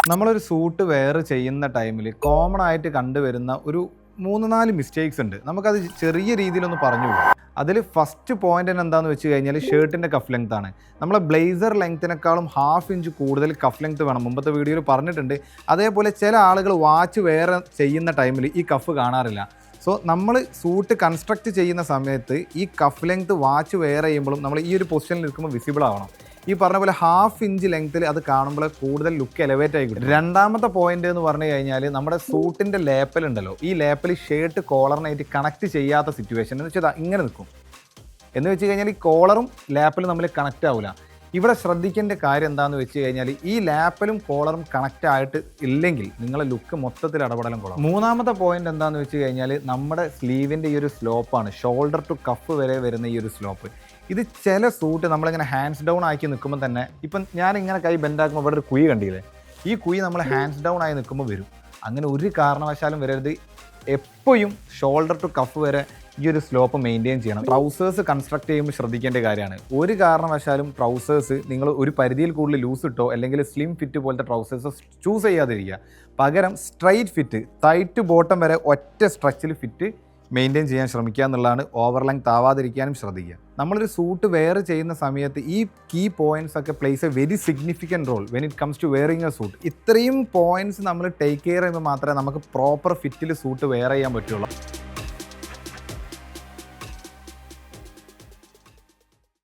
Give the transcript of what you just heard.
നമ്മളൊരു suit wear ചെയ്യുന്ന ടൈമിൽ കോമൺ ആയിട്ട് കണ്ടുവരുന്ന ഒരു 3-4 മിസ്റ്റേക്സ് ഉണ്ട്. നമുക്കത് ചെറിയ രീതിയിലൊന്ന് പറഞ്ഞു പോകാം. അതിൽ ഫസ്റ്റ് പോയിന്റ് തന്നെ എന്താണെന്ന് വെച്ച് കഴിഞ്ഞാൽ ഷർട്ടിൻ്റെ കഫ് ലെങ്ത് ആണ്. നമ്മളെ ബ്ലേസർ ലെങ്ത്തിനേക്കാളും 1/2 ഇഞ്ച് കൂടുതൽ കഫ് ലെങ്ത് വേണം. മുമ്പത്തെ വീഡിയോയിൽ പറഞ്ഞിട്ടുണ്ട്. അതേപോലെ ചില ആളുകൾ വാച്ച് വെയർ ചെയ്യുന്ന ടൈമിൽ ഈ കഫ് കാണാറില്ല. സോ നമ്മൾ സൂട്ട് കൺസ്ട്രക്റ്റ് ചെയ്യുന്ന സമയത്ത് ഈ കഫ് ലെങ്ത് വാച്ച് വെയർ ചെയ്യുമ്പോഴും നമ്മൾ ഈ ഒരു പൊസിഷനിൽ നിൽക്കുമ്പോൾ വിസിബിൾ ആവണം. ഈ പറഞ്ഞ പോലെ 1/2 ഇഞ്ച് ലെങ്ത്തിൽ അത് കാണുമ്പോൾ കൂടുതൽ ലുക്ക് എലവേറ്റ് ആയി കിട്ടും. രണ്ടാമത്തെ പോയിന്റ് എന്ന് പറഞ്ഞു കഴിഞ്ഞാൽ നമ്മുടെ സൂട്ടിൻ്റെ ലേപ്പൽ ഉണ്ടല്ലോ, ഈ ലേപ്പൽ ഷർട്ട് കോളറിനായിട്ട് കണക്ട് ചെയ്യാത്ത സിറ്റുവേഷൻ എന്ന് വെച്ചാൽ ഇങ്ങനെ നിൽക്കും. എന്ന് വെച്ച് കഴിഞ്ഞാൽ ഈ കോളറും ലാപ്പലും തമ്മിൽ കണക്റ്റ് ആവില്ല. ഇവിടെ ശ്രദ്ധിക്കേണ്ട കാര്യം എന്താണെന്ന് വെച്ച് കഴിഞ്ഞാൽ ഈ ലാപ്പലും കോളറും കണക്റ്റ് ആയിട്ട് ഇല്ലെങ്കിൽ നിങ്ങളെ ലുക്ക് മൊത്തത്തിൽ ഇടപെടലും കൊള്ളാം. മൂന്നാമത്തെ പോയിന്റ് എന്താണെന്ന് വെച്ച് കഴിഞ്ഞാൽ നമ്മുടെ സ്ലീവിൻ്റെ ഈ ഒരു സ്ലോപ്പാണ്, ഷോൾഡർ ടു കഫ് വരെ വരുന്ന ഈ ഒരു സ്ലോപ്പ്. ഇത് ചില സൂട്ട് നമ്മളിങ്ങനെ ഹാൻഡ്സ് ഡൗൺ ആക്കി നിൽക്കുമ്പോൾ തന്നെ, ഇപ്പം ഞാനിങ്ങനെ കൈ ബെൻഡാക്കുമ്പോൾ ഇവിടെ ഒരു കുഴി കണ്ടില്ലേ, ഈ കുഴി നമ്മൾ ഹാൻഡ്സ് ഡൗൺ ആയി നിൽക്കുമ്പോൾ വരും. അങ്ങനെ ഒരു കാരണവശാലും വരരുത്. എപ്പോഴും ഷോൾഡർ ടു കഫ് വരെ ഈ ഒരു സ്ലോപ്പ് മെയിൻറ്റെയിൻ ചെയ്യണം. ട്രൗസേഴ്സ് കൺസ്ട്രക്ട് ചെയ്യുമ്പോൾ ശ്രദ്ധിക്കേണ്ട കാര്യമാണ്. ഒരു കാരണവശാലും ട്രൗസേഴ്സ് നിങ്ങൾ ഒരു പരിധിയിൽ കൂടുതൽ ലൂസ് ഇട്ടോ അല്ലെങ്കിൽ സ്ലിം ഫിറ്റ് പോലത്തെ ട്രൗസേഴ്സ് ചൂസ് ചെയ്യാതിരിക്കുക. പകരം സ്ട്രൈറ്റ് ഫിറ്റ്, ടൈറ്റ് ബോട്ടം വരെ ഒറ്റ സ്ട്രെച്ചിൽ ഫിറ്റ് മെയിൻറ്റെയിൻ ചെയ്യാൻ ശ്രമിക്കുക എന്നുള്ളതാണ്. ഓവർ ലെങ്ത് ആവാതിരിക്കാനും ശ്രദ്ധിക്കുക. നമ്മളൊരു സൂട്ട് വെയർ ചെയ്യുന്ന സമയത്ത് ഈ കീ പോയിന്റ്സ് ഒക്കെ plays a very significant role when it comes to wearing a suit. ഇത്രയും പോയിന്റ്സ് നമ്മൾ ടേക്ക് കെയർ ചെയ്യുമ്പോൾ മാത്രമേ നമുക്ക് പ്രോപ്പർ ഫിറ്റിൽ സൂട്ട് വെയർ ചെയ്യാൻ പറ്റുള്ളൂ.